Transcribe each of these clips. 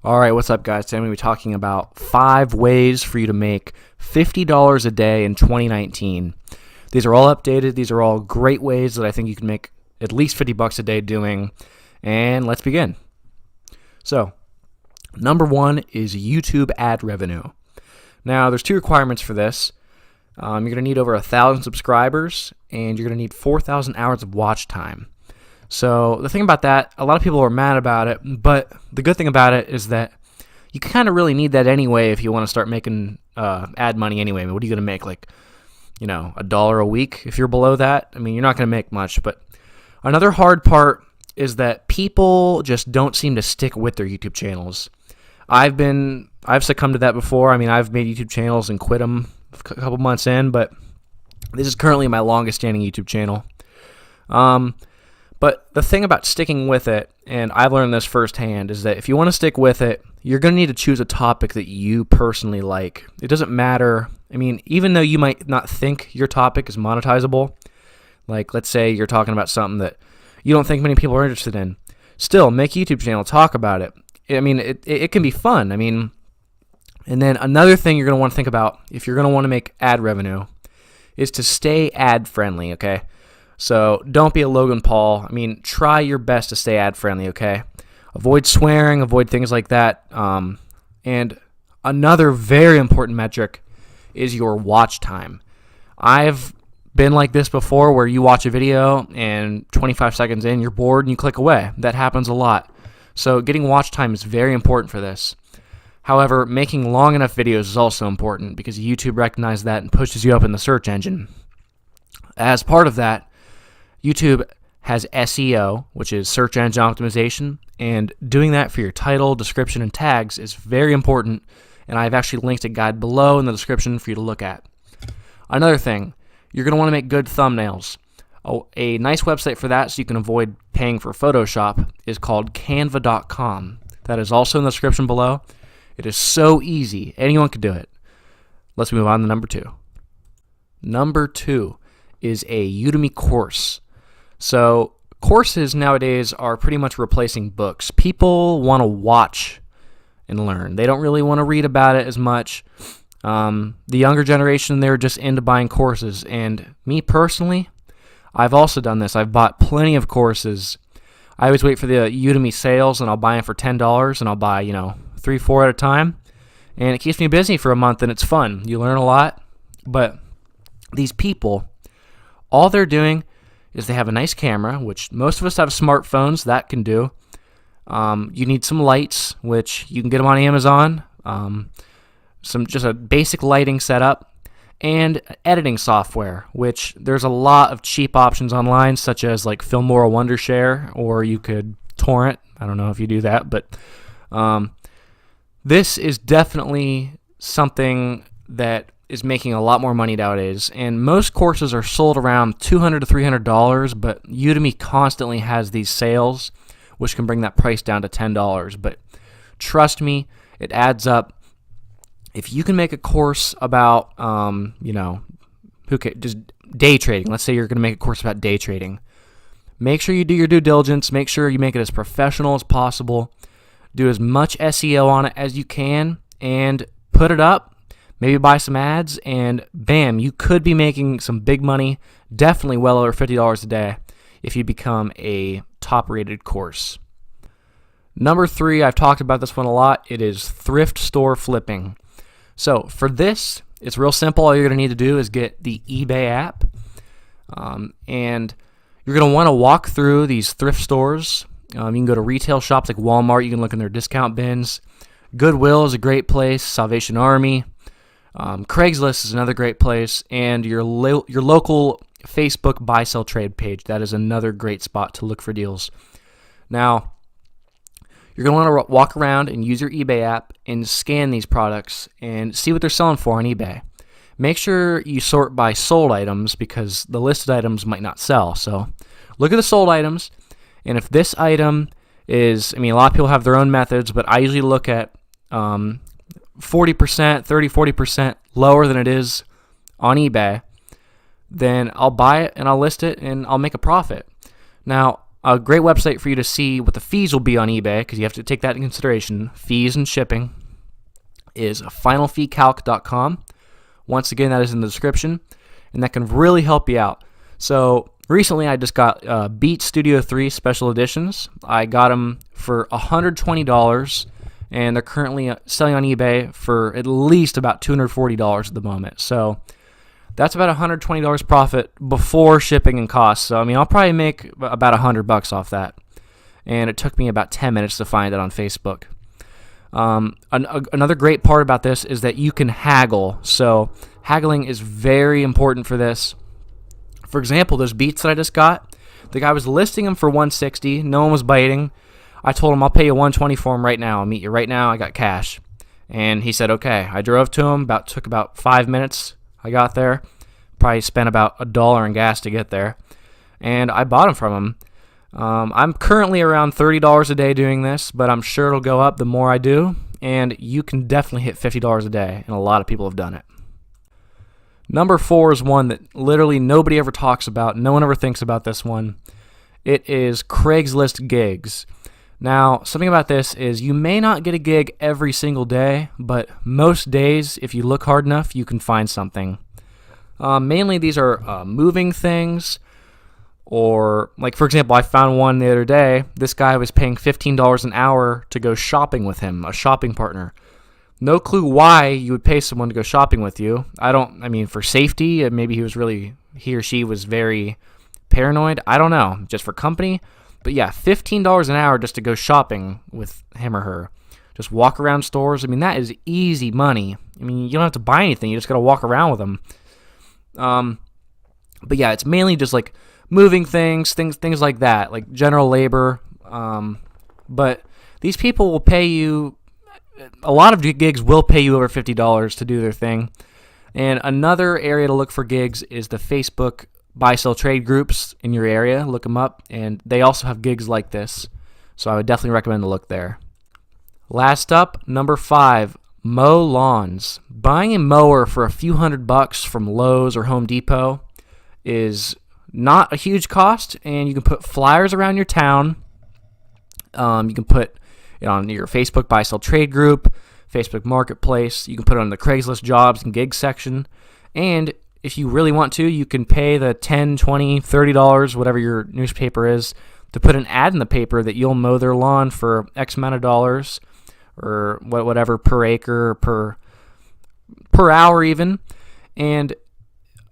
Alright, what's up guys? Today I'm going to be talking about 5 ways for you to make $50 a day in 2019. These are all updated. These are all great ways that I think you can make at least 50 bucks a day doing. And let's begin. So, number 1 is YouTube ad revenue. Now, there's 2 requirements for this. You're going to need over 1,000 subscribers, and you're going to need 4,000 hours of watch time. So the thing about that, a lot of people are mad about it, but the good thing about it is that you kind of really need that anyway if you want to start making ad money anyway. I mean, what are you going to make, like, $1 a week if you're below that? I mean, you're not going to make much. But another hard part is that people just don't seem to stick with their YouTube channels. I've succumbed to that before. I mean, I've made YouTube channels and quit them a couple months in, but this is currently my longest standing YouTube channel. But the thing about sticking with it, and I've learned this firsthand, is that if you want to stick with it, you're going to need to choose a topic that you personally like. It doesn't matter. I mean, even though you might not think your topic is monetizable, like let's say you're talking about something that you don't think many people are interested in, still make a YouTube channel, talk about it. I mean, it can be fun. I mean, and then another thing you're going to want to think about if you're going to want to make ad revenue is to stay ad friendly, okay? So don't be a Logan Paul. I mean, try your best to stay ad-friendly, okay? Avoid swearing, avoid things like that. And another very important metric is your watch time. I've been like this before where you watch a video and 25 seconds in, you're bored and you click away. That happens a lot. So getting watch time is very important for this. However, making long enough videos is also important because YouTube recognizes that and pushes you up in the search engine. As part of that, YouTube has SEO, which is search engine optimization, and doing that for your title, description, and tags is very important, and I've actually linked a guide below in the description for you to look at. Another thing, you're going to want to make good thumbnails. A nice website for that, so you can avoid paying for Photoshop, is called canva.com. That is also in the description below. It is so easy. Anyone can do it. Let's move on to number 2. Number 2 is a Udemy course. So courses nowadays are pretty much replacing books. People want to watch and learn. They don't really want to read about it as much. The younger generation, they're just into buying courses. And me personally, I've also done this. I've bought plenty of courses. I always wait for the Udemy sales, and I'll buy them for $10, and I'll buy, 3-4 at a time. And it keeps me busy for a month, and it's fun. You learn a lot. But these people, all they're doing is they have a nice camera, which most of us have smartphones, that can do. You need some lights, which you can get them on Amazon. Just a basic lighting setup, and editing software, which there's a lot of cheap options online, such as like FILMORA, WONDERSHARE, or you could torrent. I don't know if you do that, but this is definitely something that is making a lot more money nowadays, and most courses are sold around $200 to $300, but Udemy constantly has these sales, which can bring that price down to $10. But trust me, it adds up. If you can make a course about, just day trading. Let's say you're going to make a course about day trading. Make sure you do your due diligence. Make sure you make it as professional as possible. Do as much SEO on it as you can, and put it up. Maybe buy some ads, and bam, you could be making some big money, definitely well over $50 a day if you become a top-rated course. Number 3, I've talked about this one a lot. It is thrift store flipping. So for this, it's real simple. All you're going to need to do is get the eBay app, and you're going to want to walk through these thrift stores. You can go to retail shops like Walmart. You can look in their discount bins. Goodwill is a great place. Salvation Army. CRAIGSLIST is another great place, and your local Facebook buy-sell trade page. That is another great spot to look for deals. Now, you're going to want to walk around and use your eBay app and scan these products and see what they're selling for on eBay. Make sure you sort by sold items because the listed items might not sell. So look at the sold items, and if this item is, a lot of people have their own methods, but I usually look at 40% lower than it is on eBay, then I'll buy it and I'll list it and I'll make a profit. Now, A great website for you to see what the fees will be on eBay, because you have to take that into consideration, fees and shipping, is finalfeecalc.com. Once again, that is in the description, and that can really help you out. So recently I just got Beat Studio 3 Special Editions. I got them for $120, and they're currently selling on eBay for at least about $240 at the moment. So that's about $120 profit before shipping and costs. So, I mean, I'll probably make about $100 off that. And it took me about 10 minutes to find it on Facebook. Another great part about this is that you can haggle. So haggling is very important for this. For example, those beats that I just got, the guy was listing them for $160. No one was biting. I told him, I'll pay you $120 for them right now. I'll meet you right now. I got cash. And he said, okay. I drove to him. Took about 5 minutes. I got there. Probably spent about $1 in gas to get there. And I bought them from him. I'm currently around $30 a day doing this, but I'm sure it'll go up the more I do. And you can definitely hit $50 a day, and a lot of people have done it. Number 4 is one that literally nobody ever talks about. No one ever thinks about this one. It is Craigslist gigs. Now, something about this is you may not get a gig every single day, but most days, if you look hard enough, you can find something. Mainly these are moving things, or like, for example, I found one the other day. This guy was paying $15 an hour to go shopping with him, a shopping partner. No clue why you would pay someone to go shopping with you. For safety, maybe he or she was very paranoid. I don't know, just for company. But yeah, $15 an hour just to go shopping with him or her. Just walk around stores. I mean, that is easy money. I mean, you don't have to buy anything. You just got to walk around with them. But yeah, it's mainly just like moving things like that, like general labor. But these people will pay you, a lot of gigs will pay you over $50 to do their thing. And another area to look for gigs is the Facebook buy-sell trade groups in your area. Look them up, and they also have gigs like this. So I would definitely recommend to look there. Last up, number 5, mow lawns. Buying a mower for a few $100 from Lowe's or Home Depot is not a huge cost, and you can put flyers around your town. You can put it on your Facebook buy-sell trade group, Facebook Marketplace. You can put it on the Craigslist jobs and gigs section. And if you really want to, you can pay the $10, $20, $30, whatever your newspaper is, to put an ad in the paper that you'll mow their lawn for X amount of dollars, or whatever, per acre, per hour even. And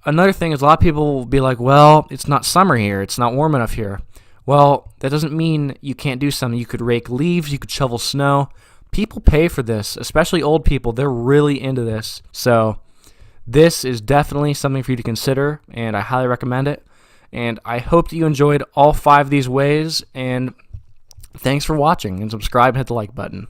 another thing is, a lot of people will be like, well, it's not summer here, it's not warm enough here. Well, that doesn't mean you can't do something. You could rake leaves, you could shovel snow. People pay for this, especially old people. They're really into this. So this is definitely something for you to consider, and I highly recommend it. And I hope that you enjoyed all 5 of these ways, and thanks for watching, and subscribe and hit the like button.